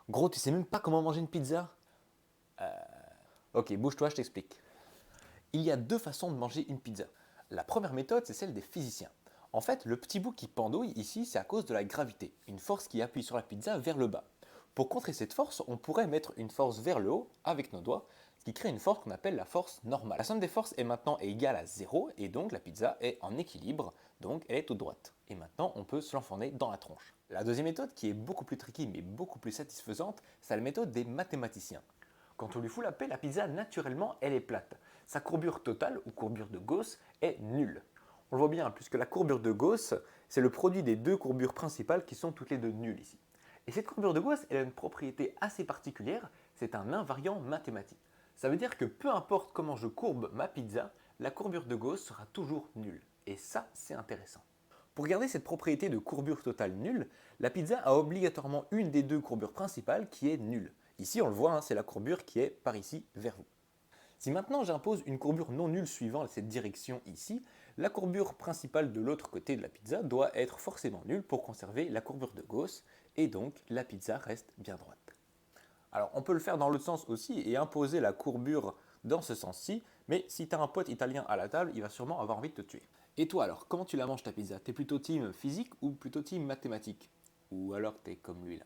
Gros, tu sais même pas comment manger une pizza? Ok, bouge-toi, je t'explique. Il y a deux façons de manger une pizza. La première méthode, c'est celle des physiciens. En fait, le petit bout qui pendouille ici, c'est à cause de la gravité, une force qui appuie sur la pizza vers le bas. Pour contrer cette force, on pourrait mettre une force vers le haut avec nos doigts, ce qui crée une force qu'on appelle la force normale. La somme des forces est maintenant égale à 0 et donc la pizza est en équilibre, donc elle est toute droite. Et maintenant, on peut se l'enfourner dans la tronche. La deuxième méthode, qui est beaucoup plus tricky mais beaucoup plus satisfaisante, c'est la méthode des mathématiciens. Quand on lui fout la paix, la pizza, naturellement, elle est plate. Sa courbure totale, ou courbure de Gauss, est nulle. On le voit bien, puisque la courbure de Gauss, c'est le produit des deux courbures principales qui sont toutes les deux nulles ici. Et cette courbure de Gauss, elle a une propriété assez particulière, c'est un invariant mathématique. Ça veut dire que peu importe comment je courbe ma pizza, la courbure de Gauss sera toujours nulle. Et ça, c'est intéressant. Pour garder cette propriété de courbure totale nulle, la pizza a obligatoirement une des deux courbures principales qui est nulle. Ici, on le voit, hein, c'est la courbure qui est par ici vers vous. Si maintenant j'impose une courbure non nulle suivant cette direction ici, la courbure principale de l'autre côté de la pizza doit être forcément nulle pour conserver la courbure de Gauss, et donc la pizza reste bien droite. Alors on peut le faire dans l'autre sens aussi et imposer la courbure dans ce sens-ci, mais si tu as un pote italien à la table, il va sûrement avoir envie de te tuer. Et toi alors, comment tu la manges ta pizza? T'es plutôt team physique ou plutôt team mathématique? Ou alors t'es comme lui là?